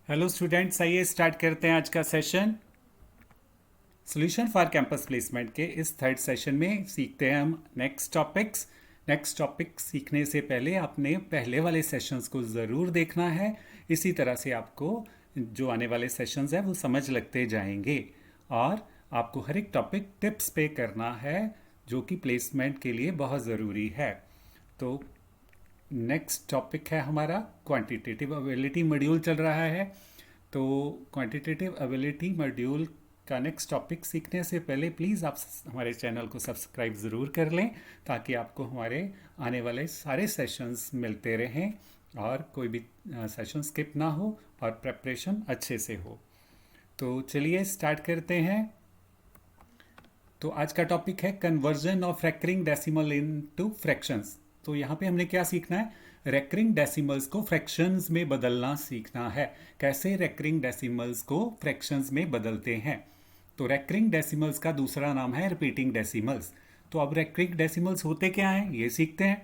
Hello students, आइए start करते हैं आज का session. Solution for campus placement के इस थर्ड सेशन में सीखते हैं हम नेक्स्ट टॉपिक सीखने से पहले आपने पहले वाले सेशंस को ज़रूर देखना है। इसी तरह से आपको जो आने वाले सेशंस हैं वो समझ लगते जाएंगे और आपको हर एक टॉपिक टिप्स पे करना है जो कि प्लेसमेंट के लिए बहुत ज़रूरी है। तो नेक्स्ट टॉपिक है हमारा क्वांटिटेटिव एबिलिटी मॉड्यूल चल रहा है। तो क्वांटिटेटिव एबिलिटी मॉड्यूल का नेक्स्ट टॉपिक सीखने से पहले प्लीज़ आप हमारे चैनल को सब्सक्राइब ज़रूर कर लें ताकि आपको हमारे आने वाले सारे सेशंस मिलते रहें और कोई भी सेशन स्किप ना हो और प्रेपरेशन अच्छे से हो। तो चलिए स्टार्ट करते हैं। तो आज का टॉपिक है conversion of recurring decimal into fractions. तो यहाँ पे हमने क्या सीखना है, रेकरिंग डेसिमल्स को फ्रैक्शंस में बदलना सीखना है। कैसे रेकरिंग डेसिमल्स को फ्रैक्शंस में बदलते हैं। तो रेकरिंग डेसिमल्स का दूसरा नाम है रिपीटिंग डेसिमल्स। तो अब रेकरिंग डेसिमल्स होते क्या हैं ये सीखते हैं।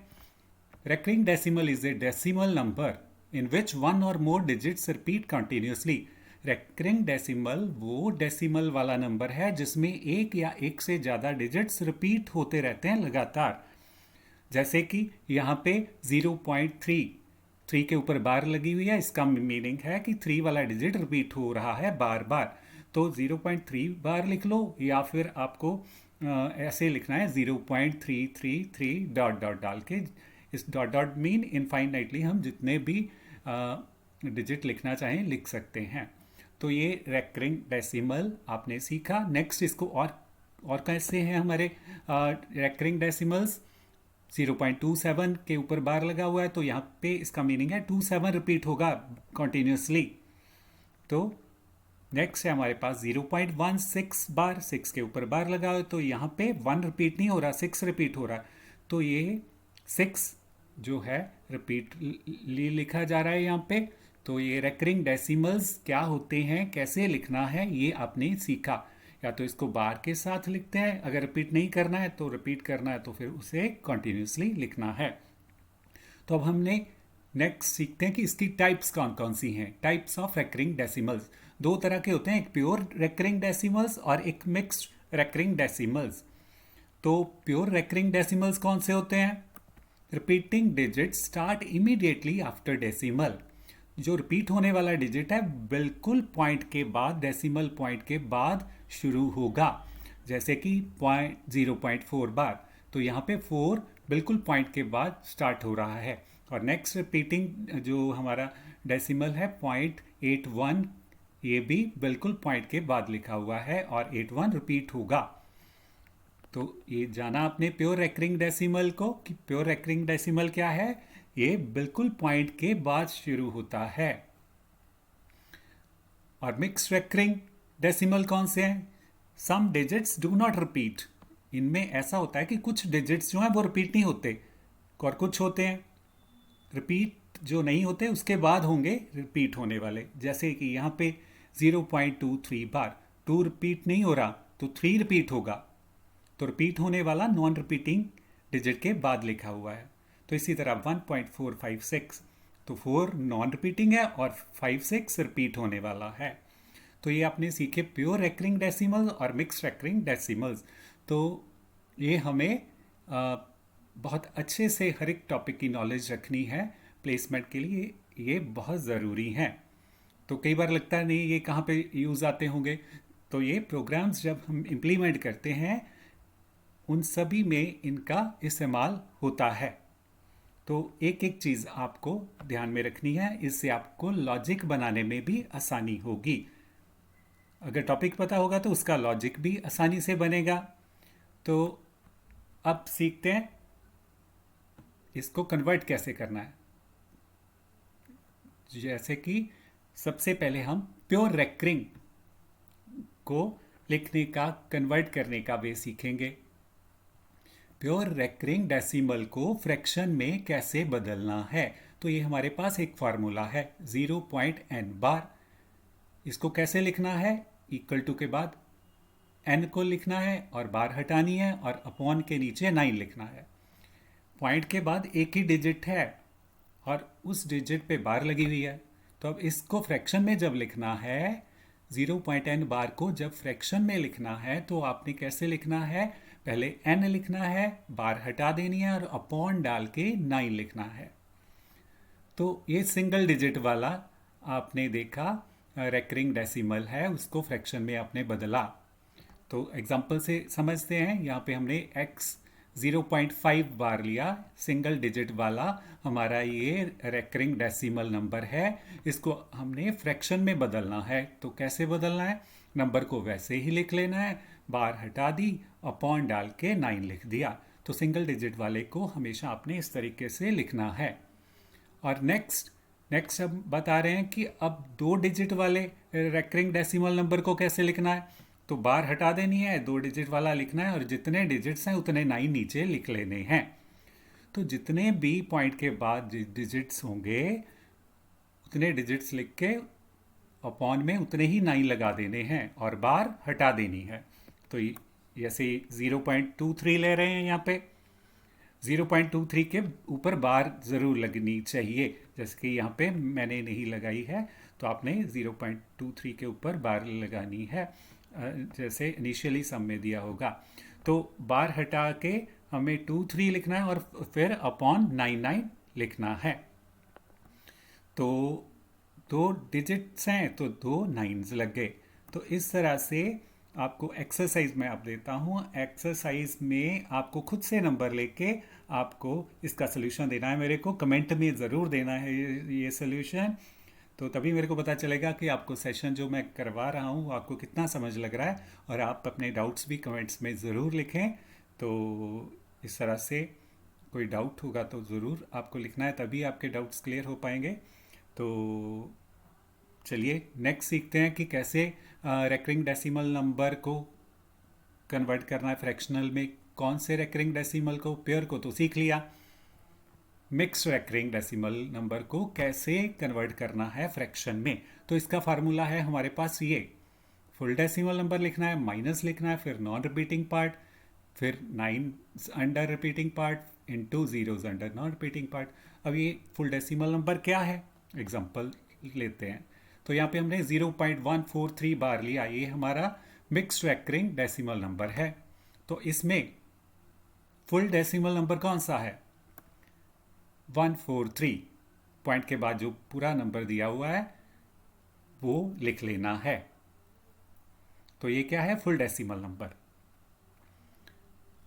Recurring decimal is a decimal number in which one or more digits repeat continuously. Recurring decimal वो डेसिमल वाला नंबर है जिसमें एक या एक से ज़्यादा डिजिट्स रिपीट होते रहते हैं लगातार। जैसे कि यहाँ पे 0.3 के ऊपर बार लगी हुई है, इसका मीनिंग है कि 3 वाला डिजिट रिपीट हो रहा है बार बार। तो 0.3 बार लिख लो या फिर आपको ऐसे लिखना है 0.333 डॉट डॉट डाल के। इस डॉट डॉट मीन इनफाइनाइटली हम जितने भी डिजिट लिखना चाहें लिख सकते हैं। तो ये रेकरिंग डेसिमल आपने सीखा। नेक्स्ट इसको और कैसे हैं हमारे रेकरिंग डेसिमल्स। 0.27 के ऊपर बार लगा हुआ है तो यहाँ पे इसका मीनिंग है 27 रिपीट होगा कॉन्टिन्यूसली। तो नेक्स्ट है हमारे पास 0.16 बार, 6 के ऊपर बार लगा हुआ है तो यहाँ पे 1 रिपीट नहीं हो रहा, 6 रिपीट हो रहा है। तो ये 6 जो है रिपीटली लिखा जा रहा है यहाँ पे। तो ये रेकरिंग डेसिमल्स क्या होते हैं, कैसे लिखना है, ये आपने सीखा। या तो इसको बार के साथ लिखते हैं, अगर रिपीट नहीं करना है तो रिपीट करना है तो फिर उसे कंटिन्यूसली लिखना है। तो अब हमने नेक्स्ट सीखते हैं कि इसकी टाइप्स कौन कौन सी हैं। टाइप्स ऑफ रेकरिंग डेसिमल्स दो तरह के होते हैं, एक प्योर रेकरिंग डेसिमल्स और एक मिक्स्ड रेकरिंग डेसिमल्स। तो प्योर रेकरिंग डेसिमल्स कौन से होते हैं। Repeating digit start immediately after decimal. जो रिपीट होने वाला डिजिट है बिल्कुल पॉइंट के बाद, डेसिमल पॉइंट के बाद शुरू होगा। जैसे कि 0.4 बार, तो यहाँ पे 4 बिल्कुल पॉइंट के बाद स्टार्ट हो रहा है। और नेक्स्ट रिपीटिंग जो हमारा डेसिमल है 0.81, ये भी बिल्कुल पॉइंट के बाद लिखा हुआ है और 81 रिपीट होगा। तो ये जाना आपने प्योर रेकरिंग डेसिमल को कि प्योर रेकरिंग डेसिमल क्या है, ये बिल्कुल पॉइंट के बाद शुरू होता है। और मिक्स रेकरिंग डेसिमल कौन से हैं। सम डिजिट्स डू नॉट रिपीट। इनमें ऐसा होता है कि कुछ डिजिट्स जो हैं वो रिपीट नहीं होते और कुछ होते हैं रिपीट, जो नहीं होते उसके बाद होंगे रिपीट होने वाले। जैसे कि यहाँ पे 0.23 बार, 2 रिपीट नहीं हो रहा तो 3 रिपीट होगा। तो रिपीट होने वाला नॉन रिपीटिंग डिजिट के बाद लिखा हुआ है। तो इसी तरह 1.456, तो 4 नॉन रिपीटिंग है और 56 रिपीट होने वाला है। तो ये आपने सीखे प्योर रेकरिंग डेसिमल्स और मिक्स रेकरिंग डेसिमल्स। तो ये हमें बहुत अच्छे से हर एक टॉपिक की नॉलेज रखनी है प्लेसमेंट के लिए, ये बहुत ज़रूरी हैं। तो कई बार लगता है नहीं ये कहाँ पे यूज़ आते होंगे। तो ये प्रोग्राम्स जब हम इम्प्लीमेंट करते हैं उन सभी में इनका इस्तेमाल होता है। तो एक एक चीज़ आपको ध्यान में रखनी है, इससे आपको लॉजिक बनाने में भी आसानी होगी। अगर टॉपिक पता होगा तो उसका लॉजिक भी आसानी से बनेगा। तो अब सीखते हैं इसको कन्वर्ट कैसे करना है। जैसे कि सबसे पहले हम प्योर रेकरिंग को लिखने का, कन्वर्ट करने का वे सीखेंगे। प्योर रेकरिंग डेसिमल को फ्रैक्शन में कैसे बदलना है। तो ये हमारे पास एक फार्मूला है 0.n बार। इसको कैसे लिखना है, इक्वल टू के बाद n को लिखना है और बार हटानी है और अपॉन के नीचे 9 लिखना है। पॉइंट के बाद एक ही डिजिट है और उस डिजिट पे बार लगी हुई है तो अब इसको फ्रैक्शन में जब लिखना है 0.n बार को जब फ्रैक्शन में लिखना है तो आपने कैसे लिखना है, पहले n लिखना है, बार हटा देनी है और अपॉन डाल के 9 लिखना है। तो ये सिंगल डिजिट वाला आपने देखा रेकरिंग डेसिमल है, उसको फ्रैक्शन में आपने बदला। तो एग्जांपल से समझते हैं। यहाँ पे हमने x 0.5 बार लिया, सिंगल डिजिट वाला हमारा ये रेकरिंग डेसिमल नंबर है, इसको हमने फ्रैक्शन में बदलना है। तो कैसे बदलना है, नंबर को वैसे ही लिख लेना है, बार हटा दी, अपॉन डाल के 9 लिख दिया। तो सिंगल डिजिट वाले को हमेशा आपने इस तरीके से लिखना है। और नेक्स्ट अब बता रहे हैं कि अब 2 डिजिट वाले रेकरिंग डेसिमल नंबर को कैसे लिखना है। तो बार हटा देनी है, 2 डिजिट वाला लिखना है और जितने डिजिट्स हैं उतने 9 नीचे लिख लेने हैं। तो जितने भी पॉइंट के बाद डिजिट्स होंगे उतने डिजिट्स लिख के अपॉन में उतने ही 9 लगा देने हैं और बार हटा देनी है। तो जैसे 0.23 ले रहे हैं, यहाँ पे 0.23 के ऊपर बार ज़रूर लगनी चाहिए, जैसे कि यहाँ पे मैंने नहीं लगाई है, तो आपने 0.23 के ऊपर बार लगानी है जैसे इनिशियली सम में दिया होगा। तो बार हटा के हमें 23 लिखना है और फिर अपॉन 99 लिखना है। तो 2 डिजिट्स हैं तो 2 नाइन्स लग गए। तो इस तरह से आपको एक्सरसाइज में आप देता हूँ, एक्सरसाइज में आपको खुद से नंबर लेके आपको इसका सोल्यूशन देना है। मेरे को कमेंट में ज़रूर देना है ये सोल्यूशन, तो तभी मेरे को पता चलेगा कि आपको सेशन जो मैं करवा रहा हूँ आपको कितना समझ लग रहा है। और आप अपने डाउट्स भी कमेंट्स में ज़रूर लिखें। तो इस तरह से कोई डाउट होगा तो ज़रूर आपको लिखना है, तभी आपके डाउट्स क्लियर हो पाएंगे। तो चलिए नेक्स्ट सीखते हैं कि कैसे रेकरिंग डेसिमल नंबर को कन्वर्ट करना है फ्रैक्शनल में। कौन से रेकरिंग डेसिमल को, पेयर को तो सीख लिया, मिक्स रेकरिंग डेसिमल नंबर को कैसे कन्वर्ट करना है फ्रैक्शन में। तो इसका फार्मूला है हमारे पास ये, फुल डेसिमल नंबर लिखना है, माइनस लिखना है, फिर नॉन रिपीटिंग पार्ट, फिर 9 under repeating part into zeros under non repeating part. अब ये फुल डेसिमल नंबर क्या है, एग्जांपल लेते हैं। तो यहाँ पे हमने 0.143 बार लिया, ये हमारा मिक्स्ड रेकरिंग डेसिमल नंबर है। तो इसमें फुल डेसिमल नंबर कौन सा है, 143, पॉइंट के बाद जो पूरा नंबर दिया हुआ है वो लिख लेना है। तो ये क्या है, फुल डेसिमल नंबर।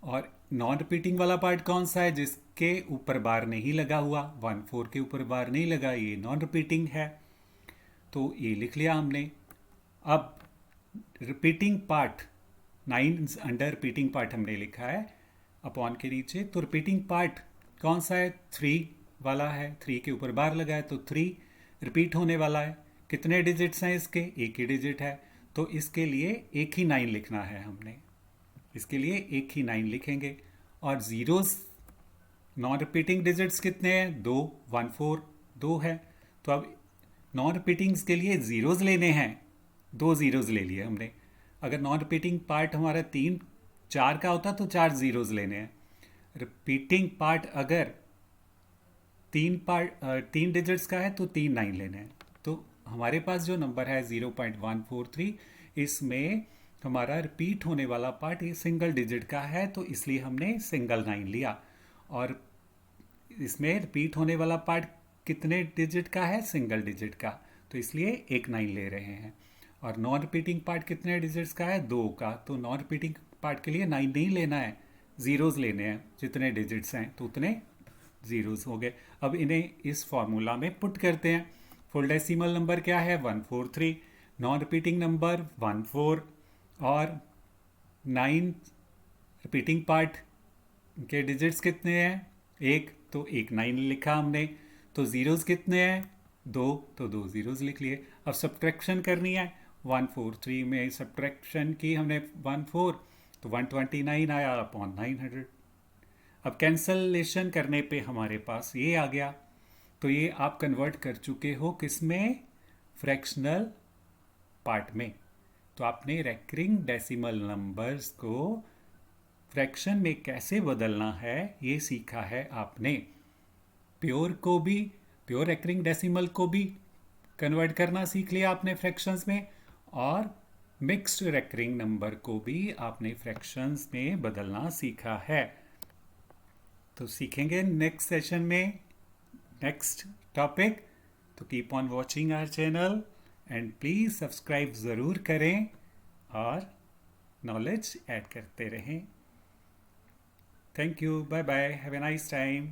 और नॉन रिपीटिंग वाला पार्ट कौन सा है, जिसके ऊपर बार नहीं लगा हुआ, 14 के ऊपर बार नहीं लगा, ये नॉन रिपीटिंग है। तो ये लिख लिया हमने। अब repeating part, 9 under repeating part हमने लिखा है अपॉन के नीचे। तो रिपीटिंग पार्ट कौन सा है, 3 वाला है, 3 के ऊपर बार लगा है तो 3 रिपीट होने वाला है। कितने डिजिट्स हैं इसके, एक ही डिजिट है, तो इसके लिए एक ही 9 लिखना है हमने, इसके लिए एक ही 9 लिखेंगे। और जीरोस नॉन रिपीटिंग डिजिट्स कितने हैं, 2, 1 4 2 है। तो अब नॉन रिपीटिंग्स के लिए जीरोस लेने हैं, 2 जीरोस ले लिए हमने। अगर नॉन रिपीटिंग पार्ट हमारा 3 4 का होता तो 4 जीरोस लेने हैं। रिपीटिंग पार्ट अगर 3 डिजिट्स का है तो 3 9 लेने हैं। तो हमारे पास जो नंबर है 0.143, इसमें हमारा रिपीट होने वाला पार्ट ये सिंगल डिजिट का है, तो इसलिए हमने सिंगल 9 लिया। और इसमें रिपीट होने वाला पार्ट कितने डिजिट का है, सिंगल डिजिट का, तो इसलिए एक 9 ले रहे हैं। और नॉन रिपीटिंग पार्ट कितने डिजिट्स का है, 2 का, तो नॉन रिपीटिंग पार्ट के लिए 9 नहीं लेना है, ज़ीरोज़ लेने हैं, जितने डिजिट्स हैं तो उतने ज़ीरोज़ हो गए। अब इन्हें इस फॉर्मूला में पुट करते हैं। फुल डेसिमल नंबर क्या है, 143, नॉन रिपीटिंग नंबर 14, और 9 रिपीटिंग पार्ट के डिजिट्स कितने हैं, एक, तो एक 9 लिखा हमने। तो ज़ीरोज़ कितने हैं, 2, तो 2 ज़ीरोज़ लिख लिए। अब सब्ट्रैक्शन करनी है, 143 में सब्ट्रैक्शन की हमने 14, तो 129 आया अपॉन 900। अब कैंसलेशन करने पे हमारे पास ये आ गया। तो ये आप कन्वर्ट कर चुके हो किस में, फ्रैक्शनल पार्ट में। तो आपने रेकरिंग डेसिमल नंबर्स को फ्रैक्शन में कैसे बदलना है ये सीखा है आपने। प्योर को भी, प्योर रेकरिंग डेसिमल को भी कन्वर्ट करना सीख लिया आपने फ्रैक्शंस में, और मिक्स्ड रेकरिंग नंबर को भी आपने फ्रैक्शंस में बदलना सीखा है। तो सीखेंगे नेक्स्ट सेशन में नेक्स्ट टॉपिक। तो keep on watching our channel and please subscribe ज़रूर करें और नॉलेज ऐड करते रहें। Thank you, bye bye, have a nice time.